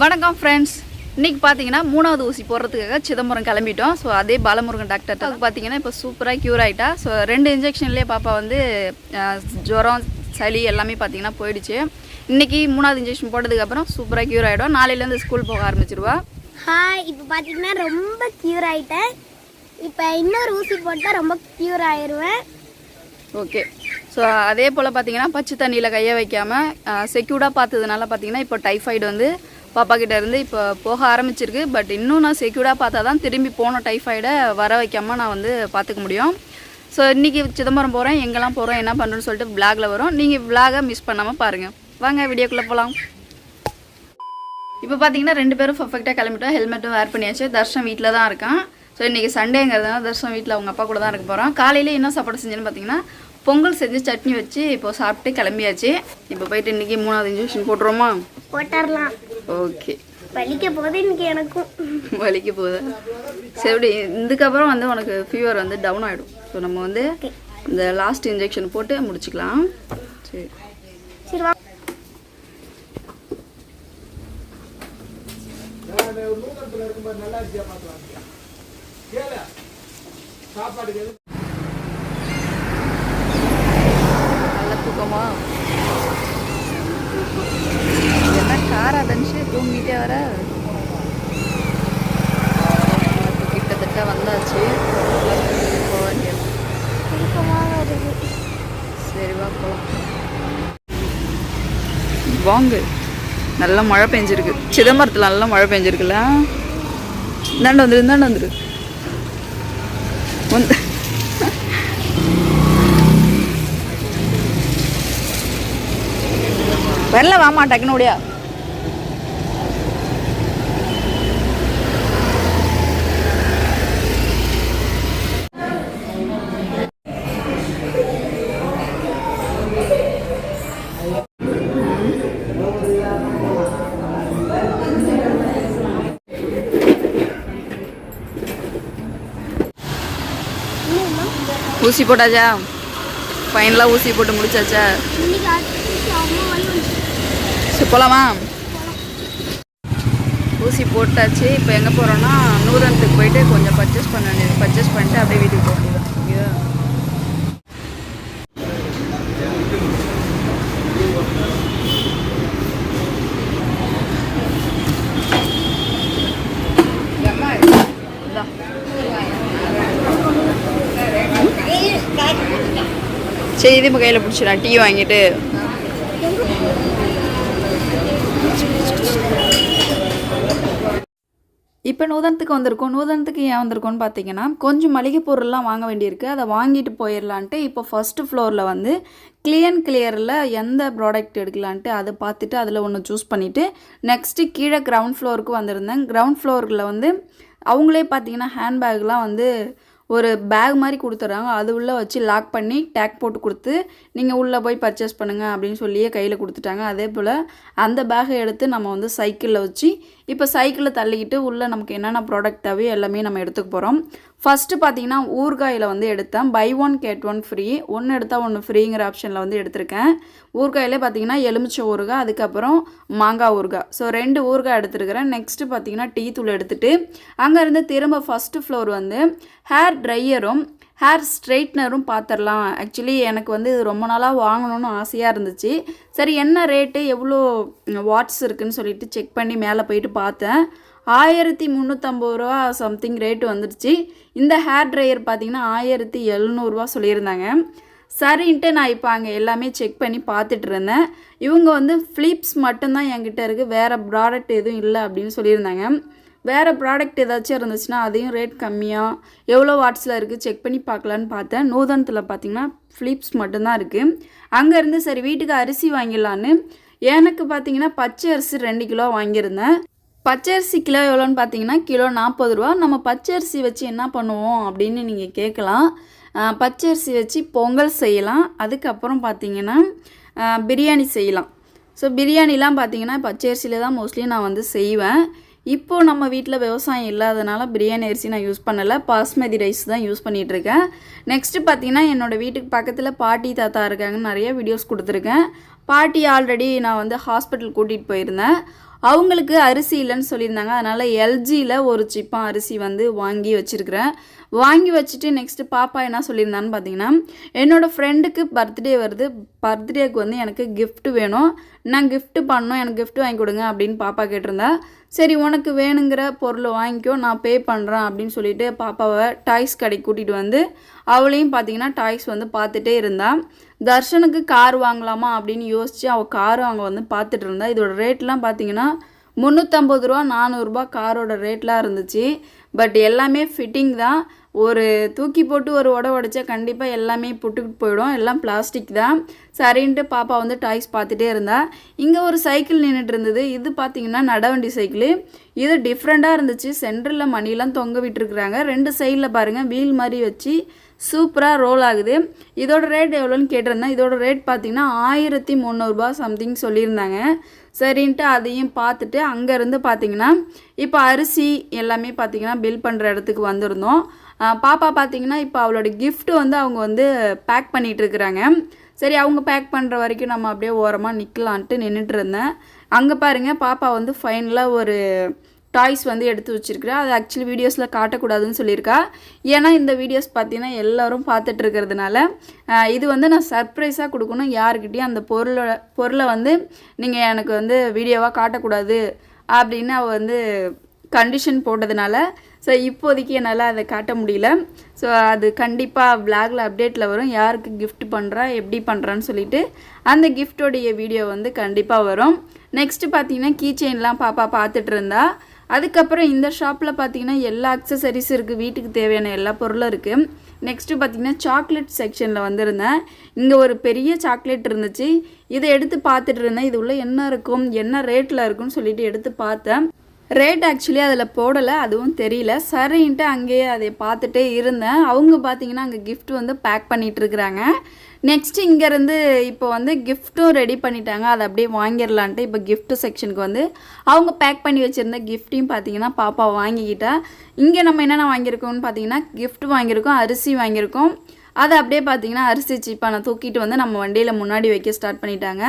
வணக்கம் ஃப்ரெண்ட்ஸ். இன்றைக்கி பார்த்தீங்கன்னா 3வது ஊசி போடுறதுக்காக சிதம்பரம் கிளம்பிட்டோம். ஸோ அதே பாலமுருகன் டாக்டர் அது பார்த்தீங்கன்னா இப்போ சூப்பராக க்யூர் ஆகிட்டா. ஸோ 2 இன்ஜெக்ஷன்லேயே பாப்பா வந்து ஜுரம் சளி எல்லாமே பார்த்தீங்கன்னா போயிடுச்சு. இன்றைக்கி 3வது இன்ஜெக்ஷன் போட்டதுக்கப்புறம் சூப்பராக க்யூர் ஆகிடும். நாளையிலேருந்து ஸ்கூல் போக ஆரம்பிச்சிருவா. இப்போ பார்த்தீங்கன்னா ரொம்ப க்யூர் ஆகிட்டேன். இப்போ இன்னொரு ஊசி போட்டால் ரொம்ப க்யூர் ஆயிடுவேன். ஓகே. ஸோ அதே போல் பார்த்தீங்கன்னா பச்சை தண்ணியில் கையை வைக்காமல் செக்யூர்டாக பார்த்ததுனால பார்த்தீங்கன்னா இப்போ டைஃபாய்டு வந்து பாப்பா கிட்ட இருந்து இப்போ போக ஆரம்பிச்சிருக்கு. பட் இன்னும் நான் செக்யூர்டாக பார்த்தா தான் திரும்பி போன டைஃபாய்டை வர வைக்காமல் நான் வந்து பார்த்துக்க முடியும். ஸோ இன்றைக்கி சிதம்பரம் போகிறேன், எங்கெல்லாம் போகிறோம், என்ன பண்ணுறேன்னு சொல்லிட்டு விளாகில் வரும். நீங்கள் விளாகை மிஸ் பண்ணாமல் பாருங்கள். வாங்க வீடியோக்குள்ளே போகலாம். இப்போ பார்த்தீங்கன்னா 2 பேரும் பர்ஃபெக்டாக கிளம்பிட்டோம். ஹெல்மெட்டும் வேர் பண்ணியாச்சு. தர்ஷன் வீட்டில் தான் இருக்கான். ஸோ இன்றைக்கி சண்டேங்கிறதுனால தர்ஷன் வீட்டில் அவங்க அப்பா கூட தான் இருக்க போகிறான். காலையில் என்ன சாப்பாடு செஞ்சேன்னு பார்த்தீங்கன்னா பொங்கல் செஞ்சு சட்னி வச்சு இப்போ சாப்பிட்டு கிளம்பியாச்சு. இப்போ போயிட்டு இன்றைக்கி 3வது இன்ஜெக்ஷன் போட்டுருவோமா? போட்டுடலாம். ஓகே. வலிக்க போகுது இன்னைக்கு, எனக்கும் வலிக்க போகுது. சரி, இதுக்கப்புறம் வந்து உனக்கு ஃபீவர் வந்து டவுன் ஆகிடும். ஸோ நம்ம வந்து இந்த லாஸ்ட் இன்ஜெக்ஷன் போட்டு முடிச்சுக்கலாம். சரி சரி வா. நல்ல தூக்கமா? என்ன காரா தனுஷு தூங்கிட்டே வர? கிட்டத்தட்ட வந்தாச்சு. போக வேண்டியது. சரி வா போகலாம். வாங்க. நல்லா மழை பெஞ்சிருக்கு. சிதம்பரத்தில் நல்லா மழை பெஞ்சிருக்குல்ல. இந்தாண்ட வந்துரு வந்து வரல. வாமா டக்குன்னு ஓடியா. ஊசி போட்டாச்சா? ஃபைனலாக ஊசி போட்டு முடிச்சாச்சா? போகலாமா? ஊசி போட்டாச்சு. இப்போ எங்கே போகிறோன்னா நூதனத்துக்கு போயிட்டு கொஞ்சம் பர்ச்சேஸ் பண்ண வேண்டியது. பர்ச்சேஸ் பண்ணிட்டு அப்படியே வீட்டுக்கு போக வேண்டியது. சரி, இது இப்போ கையில் பிடிச்சிடலாம். டீ வாங்கிட்டு இப்போ நூதனத்துக்கு வந்திருக்கோம். நூதனத்துக்கு ஏன் வந்திருக்கோன்னு பார்த்தீங்கன்னா கொஞ்சம் மளிகை பொருள்லாம் வாங்க வேண்டியிருக்கு. அதை வாங்கிட்டு போயிடலான்ட்டு இப்போ ஃபஸ்ட்டு ஃப்ளோரில் வந்து கிளியரில் எந்த ப்ராடக்ட் எடுக்கலான்ட்டு அதை பார்த்துட்டு அதில் ஒன்று சூஸ் பண்ணிவிட்டு நெக்ஸ்ட்டு கீழே கிரவுண்ட் ஃப்ளோருக்கு வந்திருந்தேன். கிரவுண்ட் ஃப்ளோரில் வந்து அவங்களே பார்த்தீங்கன்னா ஹேண்ட்பேக்லாம் வந்து ஒரு பேக் மாதிரி கொடுத்துட்றாங்க. அது உள்ளே வச்சு லாக் பண்ணி டேக் போட்டு கொடுத்து நீங்கள் உள்ளே போய் பர்ச்சேஸ் பண்ணுங்கள் அப்படின்னு சொல்லியே கையில் கொடுத்துட்டாங்க. அதே போல் அந்த பேக்கை எடுத்து நம்ம வந்து சைக்கிளில் வச்சு இப்போ சைக்கிளில் தள்ளிக்கிட்டு உள்ளே நமக்கு என்னென்ன ப்ராடக்ட் தேவையோ எல்லாமே நம்ம எடுத்துக்க போகிறோம். ஃபஸ்ட்டு பார்த்தீங்கன்னா ஊறுகாயில் வந்து எடுத்தேன். Buy 1 get 1 free. ஒன்று எடுத்தால் ஒன்று ஃப்ரீங்கிற ஆப்ஷனில் வந்து எடுத்திருக்கேன். ஊறுகாயிலே பார்த்தீங்கன்னா எலுமிச்சை ஊறுகாய், அதுக்கப்புறம் மாங்காய் ஊறுகாய். ஸோ 2 ஊறுகாய் எடுத்துருக்கிறேன். நெக்ஸ்ட்டு பார்த்தீங்கன்னா டீ தூள் எடுத்துகிட்டு அங்கேருந்து திரும்ப ஃபஸ்ட்டு ஃப்ளோர் வந்து ஹேர் ட்ரையரும் ஹேர் ஸ்ட்ரெயிட்னரும் பார்த்துடலாம். ஆக்சுவலி எனக்கு வந்து இது ரொம்ப நாளாக வாங்கணும்னு ஆசையாக இருந்துச்சு. சரி, என்ன ரேட்டு எவ்வளோ வாட்ஸ் இருக்குதுன்னு சொல்லிட்டு செக் பண்ணி மேலே போயிட்டு பார்த்தேன். 1350 ரூபா சம்திங் ரேட்டு வந்துடுச்சு. இந்த ஹேர் ட்ரையர் பார்த்திங்கன்னா 1700 சொல்லியிருந்தாங்க. சரின்ட்டு நான் இப்போ அங்கே எல்லாமே செக் பண்ணி பார்த்துட்டு இருந்தேன். இவங்க வந்து ஃபிலிப்ஸ் மட்டும்தான் என்கிட்ட இருக்குது, வேறு ப்ராடக்ட் எதுவும் இல்லை அப்படின்னு சொல்லியிருந்தாங்க. வேறு ப்ராடக்ட் ஏதாச்சும் இருந்துச்சுன்னா அதையும் ரேட் கம்மியாக எவ்வளோ வாட்ஸில் இருக்குது செக் பண்ணி பார்க்கலான்னு பார்த்தேன். நூதனத்தில் பார்த்திங்கன்னா ஃபிலிப்ஸ் மட்டும்தான் இருக்குது. அங்கேருந்து சரி வீட்டுக்கு அரிசி வாங்கிடலான்னு எனக்கு பார்த்திங்கன்னா பச்சை அரிசி 2 கிலோ வாங்கியிருந்தேன். பச்சை அரிசி கிலோ எவ்வளோன்னு பார்த்தீங்கன்னா கிலோ 40 ரூபா. நம்ம பச்சை அரிசி வச்சு என்ன பண்ணுவோம் அப்படின்னு நீங்கள் கேட்கலாம். பச்சை அரிசி வச்சு பொங்கல் செய்யலாம். அதுக்கப்புறம் பார்த்திங்கன்னா பிரியாணி செய்யலாம். ஸோ பிரியாணிலாம் பார்த்திங்கன்னா பச்சை அரிசியில் தான் மோஸ்ட்லி நான் வந்து செய்வேன். இப்போது நம்ம வீட்டில் விவசாயம் இல்லாதனால பிரியாணி அரிசி நான் யூஸ் பண்ணலை, பாஸ்மதி ரைஸ் தான் யூஸ் பண்ணிகிட்ருக்கேன். நெக்ஸ்ட்டு பார்த்திங்கன்னா என்னோடய வீட்டுக்கு பக்கத்தில் பாட்டி தாத்தா இருக்காங்கன்னு நிறைய வீடியோஸ் கொடுத்துருக்கேன். பாட்டி ஆல்ரெடி நான் வந்து ஹாஸ்பிட்டல் கூட்டிகிட்டு போயிருந்தேன். அவங்களுக்கு அரிசி இல்லைன்னு சொல்லியிருந்தாங்க. அதனால் எல்ஜியில் ஒரு சிப்பம் அரிசி வந்து வாங்கி வச்சுருக்கிறேன். வாங்கி வச்சுட்டு நெக்ஸ்ட்டு பாப்பா என்ன சொல்லியிருந்தான்னு பார்த்தீங்கன்னா, என்னோடய ஃப்ரெண்டுக்கு பர்த்டே வருது, பர்த்டேக்கு வந்து எனக்கு கிஃப்ட் வேணும், நான் கிஃப்ட் பண்ணணும், எனக்கு கிஃப்ட் வாங்கி கொடுங்க அப்படின்னு பாப்பா கேட்டிருந்தா. சரி உனக்கு வேணுங்கிற பொருளை வாங்கிக்கோ, நான் பே பண்ணுறேன் அப்படின்னு சொல்லிட்டு பாப்பாவை டாய்ஸ் கடைக்கு கூட்டிகிட்டு வந்து அவளையும் பார்த்தீங்கன்னா டாய்ஸ் வந்து பார்த்துட்டே இருந்தாள். தர்ஷனுக்கு கார் வாங்கலாமா அப்படின்னு யோசித்து அவள் காரும் அங்கே வந்து பார்த்துட்டு இருந்தா. இதோட ரேட்லாம் பார்த்தீங்கன்னா 350 ரூபா 400 காரோட ரேட்லாம் இருந்துச்சு. பட் எல்லாமே ஃபிட்டிங் தான். ஒரு தூக்கி போட்டு ஒரு உடைச்சா கண்டிப்பாக எல்லாமே புட்டுக்கிட்டு போயிடும். எல்லாம் பிளாஸ்டிக் தான். சரின்ட்டு பாப்பா வந்து டாய்ஸ் பார்த்துட்டே இருந்தா. இங்கே ஒரு சைக்கிள் நின்றுட்டு இருந்தது. இது பார்த்தீங்கன்னா நடவண்டி சைக்கிள். இது டிஃப்ரெண்ட்டாக இருந்துச்சு. சென்டரில் மணிலாம் தொங்க விட்டுருக்குறாங்க. 2 சைடில் பாருங்கள் வீல் மாதிரி வச்சு சூப்பராக ரோல் ஆகுது. இதோட ரேட் எவ்வளோன்னு கேட்டிருந்தேன். இதோட ரேட் பார்த்தீங்கன்னா 1300 சம்திங் சொல்லியிருந்தாங்க. சரின்ட்டு அதையும் பார்த்துட்டு அங்கேருந்து பார்த்தீங்கன்னா இப்போ அரிசி எல்லாமே பார்த்தீங்கன்னா பில் பண்ணுற இடத்துக்கு வந்திருந்தோம். பாப்பா பார்த்தீங்கன்னா இப்போ அவளோட கிஃப்ட் வந்து அவங்க வந்து பேக் பண்ணிகிட்டு இருக்கிறாங்க. சரி அவங்க பேக் பண்ணுற வரைக்கும் நம்ம அப்படியே ஓரமாக நிற்கலான்ட்டு நின்றுட்டு இருந்தேன். அங்கே பாருங்கள் பாப்பா வந்து ஃபைனலாக ஒரு டாய்ஸ் வந்து எடுத்து வச்சுருக்கிறா. அது ஆக்சுவலி வீடியோஸில் காட்டக்கூடாதுன்னு சொல்லியிருக்கா. ஏன்னா இந்த வீடியோஸ் பார்த்தீங்கன்னா எல்லோரும் பார்த்துட்டு இருக்கிறதுனால இது வந்து நான் சர்ப்ரைஸாக கொடுக்கணும். யாருக்கிட்டேயும் அந்த பொருளை வந்து நீங்கள் எனக்கு வந்து வீடியோவாக காட்டக்கூடாது அப்படின்னு அவள் வந்து கண்டிஷன் போட்டதுனால ஸோ இப்போதைக்கு என்னால் அதை காட்ட முடியல. ஸோ அது கண்டிப்பாக விளாகில் அப்டேட்டில் வரும். யாருக்கு கிஃப்ட் பண்ணுறா எப்படி பண்ணுறான்னு சொல்லிட்டு அந்த கிஃப்டோடைய வீடியோ வந்து கண்டிப்பாக வரும். நெக்ஸ்ட்டு பார்த்தீங்கன்னா கீ செயின்லாம் பாப்பா பார்த்துட்டு இருந்தா. அதுக்கப்புறம் இந்த ஷாப்பில் பார்த்தீங்கன்னா எல்லா அக்சசரிஸும் இருக்குது, வீட்டுக்கு தேவையான எல்லா பொருளும் இருக்குது. நெக்ஸ்ட்டு பார்த்தீங்கன்னா சாக்லேட் செக்ஷனில் வந்திருந்தேன். இங்கே ஒரு பெரிய சாக்லேட் இருந்துச்சு. இதை எடுத்து பார்த்துட்டு இருந்தேன். இது உள்ள என்ன இருக்கும், என்ன ரேட்டில் இருக்குன்னு சொல்லிட்டு எடுத்து பார்த்தேன். ரேட் ஆக்சுவலி அதில் போடலை, அதுவும் தெரியல. சரின்ட்டு அங்கேயே அதை பார்த்துட்டே இருந்தேன். அவங்க பார்த்தீங்கன்னா அங்கே கிஃப்ட் வந்து பேக் பண்ணிகிட்ருக்குறாங்க. நெக்ஸ்ட்டு இங்கேருந்து இப்போ வந்து கிஃப்ட்டும் ரெடி பண்ணிட்டாங்க. அதை அப்படியே வாங்கிடலான்ட்டு இப்போ கிஃப்ட் செக்ஷனுக்கு வந்து அவங்க பேக் பண்ணி வச்சுருந்த கிஃப்ட்டையும் பார்த்தீங்கன்னா பாப்பா வாங்கிக்கிட்டா. இங்கே நம்ம என்னென்ன வாங்கியிருக்கோம்னு பார்த்தீங்கன்னா கிஃப்ட் வாங்கியிருக்கோம், அரிசி வாங்கியிருக்கோம். அதை அப்படியே பார்த்தீங்கன்னா அரிசி சீப்பானை தூக்கிட்டு வந்து நம்ம வண்டியில் முன்னாடி வைக்க ஸ்டார்ட் பண்ணிட்டாங்க.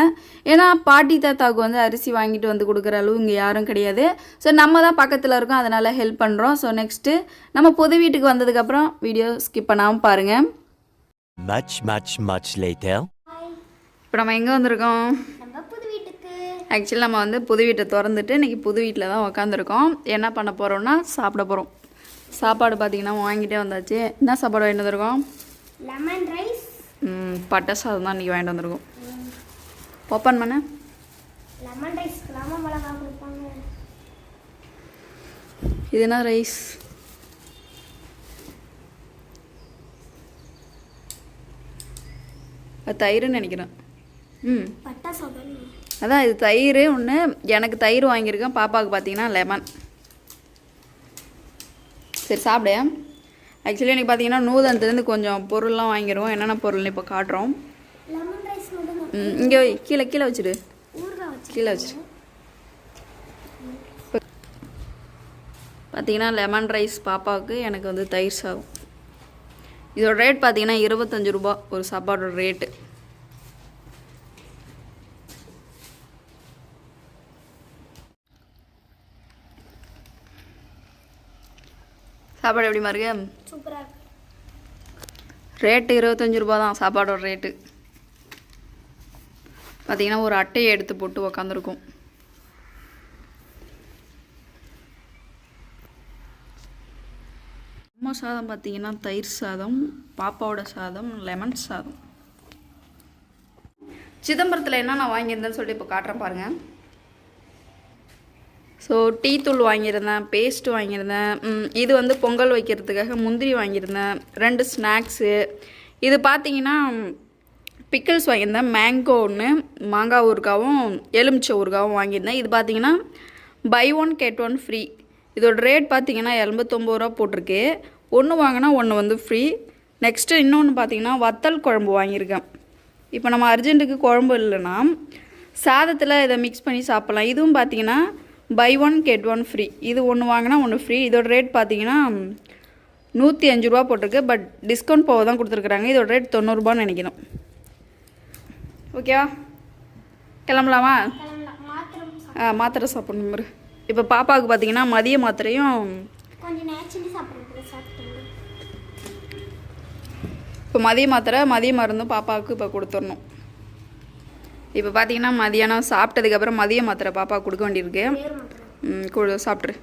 ஏன்னா பாட்டி தாத்தாவுக்கு வந்து அரிசி வாங்கிட்டு வந்து கொடுக்குற அளவு இங்கே யாரும் கிடையாது. ஸோ நம்ம தான் பக்கத்தில் இருக்கோம், அதனால் ஹெல்ப் பண்ணுறோம். ஸோ நெக்ஸ்ட்டு நம்ம புது வீட்டுக்கு வந்ததுக்கப்புறம் வீடியோ ஸ்கிப் பண்ணாமல் பாருங்கள். Much later. இப்போ நம்ம எங்கே வந்திருக்கோம்? நம்ம புது வீட்டுக்கு. ஆக்சுவலி நம்ம வந்து புது வீட்டை திறந்துட்டு இன்றைக்கி புது வீட்டில் தான் உக்காந்துருக்கோம். என்ன பண்ண போகிறோம்னா சாப்பிட போகிறோம். சாப்பாடு பார்த்தீங்கன்னா வாங்கிட்டே வந்தாச்சு. என்ன சாப்பாடு வாங்கிட்டு வந்திருக்கோம்? Lemon rice. பட்டை சாதம் தான் இன்றைக்கி வாங்கிட்டு வந்திருக்கோம். ஓப்பன் பண்ண லெமன் ரைஸ் லெமன் மிளகா கொடுப்பாங்க. இது என்ன ரைஸ்? தயிர்னு நினைக்கிறேன். பட்டை சாதம். அதான் இது தயிர் ஒன்று. எனக்கு தயிர் வாங்கியிருக்கேன், பாப்பாவுக்கு பார்த்தீங்கன்னா லெமன். சரி சாப்பிடு. ஆக்சுவலி எனக்கு பார்த்தீங்கன்னா நூதனத்துலேருந்து கொஞ்சம் பொருள்லாம் வாங்கிடுவோம். என்னென்ன பொருள்னு இப்போ காட்டுறோம். லெமன் ரைஸ் மட்டும். இங்கே கீழே கீழே வச்சுடு, ஊறுகாய் வச்சு கீழே வச்சுரு. பார்த்தீங்கன்னா லெமன் ரைஸ் பாப்பாவுக்கு, எனக்கு வந்து தயிர் சாதம். இதோட ரேட் பார்த்தீங்கன்னா 25 ரூபா ஒரு சாப்பாடோட ரேட்டு. சாப்பாடு எப்படி மாருங்க? சூப்பராக இருக்கு. ரேட்டு 25 ரூபா தான் சாப்பாடோட ரேட்டு. பார்த்தீங்கன்னா ஒரு அட்டையை எடுத்து போட்டு உக்காந்துருக்கும். அம்மா சாதம் பார்த்தீங்கன்னா தயிர் சாதம், பாப்பாவோட சாதம் லெமன் சாதம். சிதம்பரத்தில் என்ன நான் வாங்கியிருந்தேன்னு சொல்லிட்டு இப்போ காட்டுறேன் பாருங்கள். ஸோ டீ தூள் வாங்கியிருந்தேன், பேஸ்ட்டு வாங்கியிருந்தேன். இது வந்து பொங்கல் வைக்கிறதுக்காக முந்திரி வாங்கியிருந்தேன், 2 ஸ்நாக்ஸு. இது பார்த்தீங்கன்னா பிக்கிள்ஸ் வாங்கியிருந்தேன். மேங்கோ ஒன்று, மாங்காய் ஊறுகாவும் எலுமிச்சை ஊறுகாவும் வாங்கியிருந்தேன். இது பார்த்தீங்கன்னா பை 1 get 1 ஃப்ரீ. இதோட ரேட் பார்த்தீங்கன்னா 89 ரூபா போட்டிருக்கு. ஒன்று வாங்கினா ஒன்று வந்து ஃப்ரீ. நெக்ஸ்ட்டு இன்னொன்று பார்த்தீங்கன்னா வத்தல் குழம்பு வாங்கியிருக்கேன். இப்போ நம்ம அர்ஜென்ட்டுக்கு குழம்பு இல்லைன்னா சாதத்தில் இதை மிக்ஸ் பண்ணி சாப்பிட்லாம். இதுவும் பார்த்தீங்கன்னா பை 1 get 1 ஃப்ரீ. இது ஒன்று வாங்கினா ஒன்று ஃப்ரீ. இதோட ரேட் பார்த்தீங்கன்னா 105 ரூபா போட்டிருக்கு. பட் டிஸ்கவுண்ட் போக தான் கொடுத்துருக்குறாங்க. இதோட ரேட் 90 ரூபான்னு நினைக்கணும். ஓகேவா, கிளம்பலாமா? மாத்திரை சாப்பிடணும் பாரு. இப்போ பாப்பாவுக்கு பார்த்தீங்கன்னா மதிய மாத்திரையும் கொஞ்சம் நேச்சுரலி சாப்பிட்டுங்க. இப்போ மதிய மாத்திரை மதிய மருந்தும் பாப்பாவுக்கு இப்போ கொடுத்துடணும். இப்போ பார்த்தீங்கன்னா மதியானம் சாப்பிட்டதுக்கப்புறம் மதிய மாத்திரை பாப்பாவுக்கு கொடுக்க வேண்டியிருக்கு. சாப்பிட்ரு.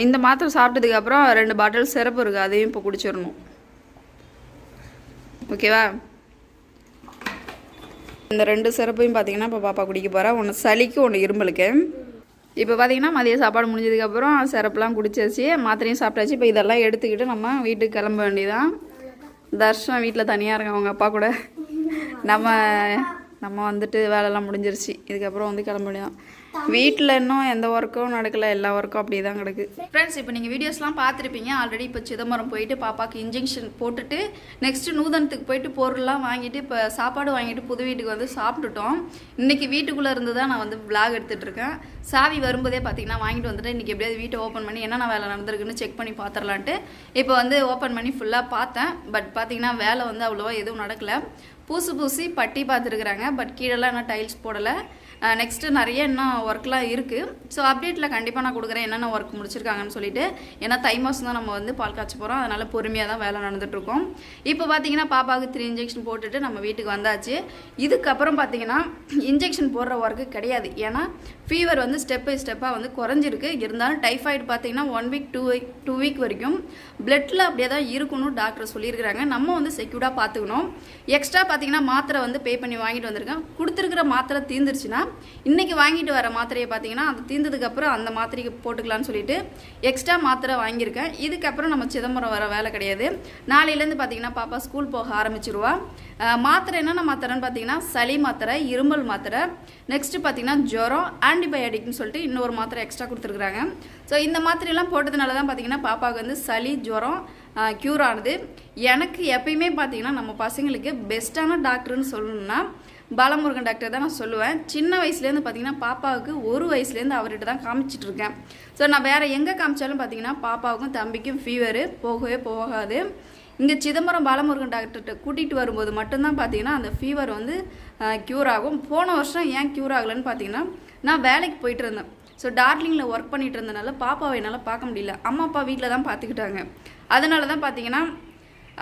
இந்த மாத்திரை சாப்பிட்டதுக்கப்புறம் 2 பாட்டில் சிரப்பு இருக்குது, அதையும் இப்போ குடிச்சிடணும். ஓகேவா? இந்த 2 சிரப்பையும் பார்த்தீங்கன்னா இப்போ பாப்பா குடிக்க போகிறா. ஒன்று சளிக்கு, ஒன்று இருமலுக்கு. இப்போ பார்த்தீங்கன்னா மதிய சாப்பாடு முடிஞ்சதுக்கப்புறம் சிரப்புலாம் குடிச்சாச்சு, மாத்திரையும் சாப்பிட்டாச்சு. இப்போ இதெல்லாம் எடுத்துக்கிட்டு நம்ம வீட்டுக்கு கிளம்ப வேண்டியதான். தர்ஷன் வீட்டில் தனியாக இருக்கான் அவங்க அப்பா கூட. நம்ம வந்துட்டு வேலைலாம் முடிஞ்சிருச்சு. இதுக்கப்புறம் வந்து கிளம்ப வேண்டியதான். வீட்டில் இன்னும் எந்த ஒர்க்கும் நடக்கலை, எல்லா ஒர்க்கும் அப்படியே தான் கிடக்கு. ஃப்ரெண்ட்ஸ், இப்போ நீங்கள் வீடியோஸ்லாம் பார்த்துருப்பீங்க ஆல்ரெடி. இப்போ சிதம்பரம் போயிட்டு பாப்பாவுக்கு இன்ஜெக்ஷன் போட்டுட்டு நெக்ஸ்ட்டு நூதனத்துக்கு போயிட்டு பொருள்லாம் வாங்கிட்டு இப்போ சாப்பாடு வாங்கிட்டு புது வீட்டுக்கு வந்து சாப்பிட்டுட்டோம். இன்றைக்கி வீட்டுக்குள்ளே இருந்து தான் நான் வந்து விளாக் எடுத்துகிட்ருக்கேன். சாவி வரும்போதே பார்த்தீங்கன்னா வாங்கிட்டு வந்துட்டு இன்றைக்கி எப்படியாவது வீட்டை ஓப்பன் பண்ணி என்னென்ன வேலை நடந்திருக்குன்னு செக் பண்ணி பார்த்துடலான்ட்டு இப்போ வந்து ஓப்பன் பண்ணி ஃபுல்லாக பார்த்தேன். பட் பார்த்தீங்கன்னா வேலை வந்து அவ்வளோவா எதுவும் நடக்கலை. பூசி பட்டி பார்த்துருக்குறாங்க. பட் கீழெல்லாம் இன்னும் டைல்ஸ் போடலை. நெக்ஸ்ட்டு நிறைய இன்னும் ஒர்க்லாம் இருக்குது. ஸோ அப்டேட்டில் கண்டிப்பாக நான் கொடுக்குறேன் என்னென்ன ஒர்க் முடிச்சிருக்காங்கன்னு சொல்லிட்டு. ஏன்னா தை மாதம் தான் நம்ம வந்து பால் காய்ச்ச போகிறோம், அதனால் பொறுமையாக தான் வேலை நடந்துகிட்ருக்கோம். இப்போ பார்த்தீங்கன்னா பாப்பாவுக்கு 3 இன்ஜெக்ஷன் போட்டுட்டு நம்ம வீட்டுக்கு வந்தாச்சு. இதுக்கப்புறம் பார்த்தீங்கன்னா இன்ஜெக்ஷன் போடுற ஒர்க்கு கிடையாது. ஏன்னா ஃபீவர் வந்து ஸ்டெப் பை ஸ்டெப்பாக வந்து குறைஞ்சிருக்கு. இருந்தாலும் டைஃபாய்டு பார்த்தீங்கன்னா 1 வீக் 2 வீக் வரைக்கும் பிளட்டில் அப்படியே தான் இருக்கணும் டாக்டர் சொல்லியிருக்கிறாங்க. நம்ம வந்து செக்யூர்டாக பார்த்துக்கணும். எக்ஸ்ட்ரா பார்த்தீங்கன்னா மாத்திரை வந்து பே பண்ணி வாங்கிட்டு வந்திருக்கேன். கொடுத்துருக்கிற மாத்திரை தீர்ந்துருச்சுன்னா இன்றைக்கி வாங்கிட்டு வர மாத்திரையை பார்த்தீங்கன்னா அது தீர்ந்ததுக்கப்புறம் அந்த மாத்திரைக்கு போட்டுக்கலான்னு சொல்லிட்டு எக்ஸ்ட்ரா மாத்திரை வாங்கியிருக்கேன். இதுக்கப்புறம் நம்ம சிதம்பரம் வர வேலை கிடையாது. நாளையிலேருந்து பார்த்தீங்கன்னா பாப்பா ஸ்கூல் போக ஆரம்பிச்சிருவா. மாத்திரை என்னென்ன மாத்திரைன்னு பார்த்தீங்கன்னா சளி மாத்திரை, இருமல் மாத்திரை, நெக்ஸ்ட்டு பார்த்தீங்கன்னா ஜுரம், ஆன்டிபயோட்டிக்னு சொல்லிட்டு இன்னொரு மாத்திரை எக்ஸ்ட்ரா கொடுத்துருக்குறாங்க. ஸோ இந்த மாத்திரையெல்லாம் போட்டதுனால தான் பார்த்தீங்கன்னா பாப்பாவுக்கு வந்து சளி ஜுரம் க்யூர் ஆனது. எனக்கு எப்பயுமே பார்த்தீங்கன்னா நம்ம பசங்களுக்கு பெஸ்ட்டான டாக்டர்னு சொல்லணும்னா பாலமுருகன் டாக்டர் தான் நான் சொல்லுவேன். சின்ன வயசுலேருந்து பார்த்தீங்கன்னா பாப்பாவுக்கு 1 வயசுலேருந்து அவர்கிட்ட தான் காமிச்சிட்ருக்கேன். ஸோ நான் வேறு எங்கே காமிச்சாலும் பார்த்தீங்கன்னா பாப்பாவுக்கும் தம்பிக்கும் ஃபீவரு போகவே போகாது. இங்கே சிதம்பரம் பாலமுருகன் டாக்டர்கிட்ட கூட்டிகிட்டு வரும்போது மட்டும்தான் பார்த்தீங்கன்னா அந்த ஃபீவர் வந்து க்யூர் ஆகும். போன வருஷம் ஏன் க்யூர் ஆகலைன்னு பார்த்தீங்கன்னா நான் வேலைக்கு போயிட்டு இருந்தேன். ஸோ டார்லிங்கில் ஒர்க் பண்ணிகிட்டு இருந்தனால பாப்பாவை என்னால் பார்க்க முடியல. அம்மா அப்பா வீட்டில் தான் பார்த்துக்கிட்டாங்க. அதனால தான் பார்த்தீங்கன்னா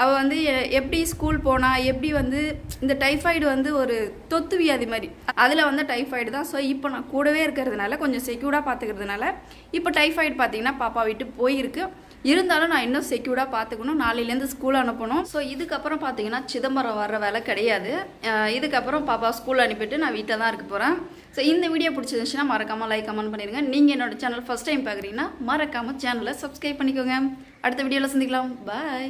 அவள் வந்து எப்படி ஸ்கூல் போனால் எப்படி வந்து இந்த டைஃபாய்டு வந்து ஒரு தொத்து வியாதி மாதிரி அதில் வந்து டைஃபாய்டு தான். ஸோ இப்போ நான் கூடவே இருக்கிறதுனால கொஞ்சம் செக்யூர்டாக பார்த்துக்கிறதுனால இப்போ டைஃபாய்டு பார்த்தீங்கன்னா பாப்பா விட்டு போயிருக்கு. இருந்தாலும் நான் இன்னும் செக்யூர்டாக பார்த்துக்கணும். நாளையிலேருந்து ஸ்கூல் அனுப்பணும். ஸோ இதுக்கப்புறம் பார்த்தீங்கன்னா சிதம்பரம் வர்ற வேலை கிடையாது. இதுக்கப்புறம் பாப்பா ஸ்கூல் அனுப்பிட்டு நான் வீட்டில் தான் இருக்க போகிறேன். ஸோ இந்த வீடியோ பிடிச்சிருந்துச்சுன்னா மறக்காமல் லைக் கமெண்ட் பண்ணிடுங்க. நீங்கள் என்னோட சேனல் ஃபஸ்ட் டைம் பார்க்குறீங்கன்னா மறக்காமல் சேனலை சப்ஸ்கிரைப் பண்ணிக்கோங்க. அடுத்த வீடியோவில் சந்திக்கலாம். பாய்.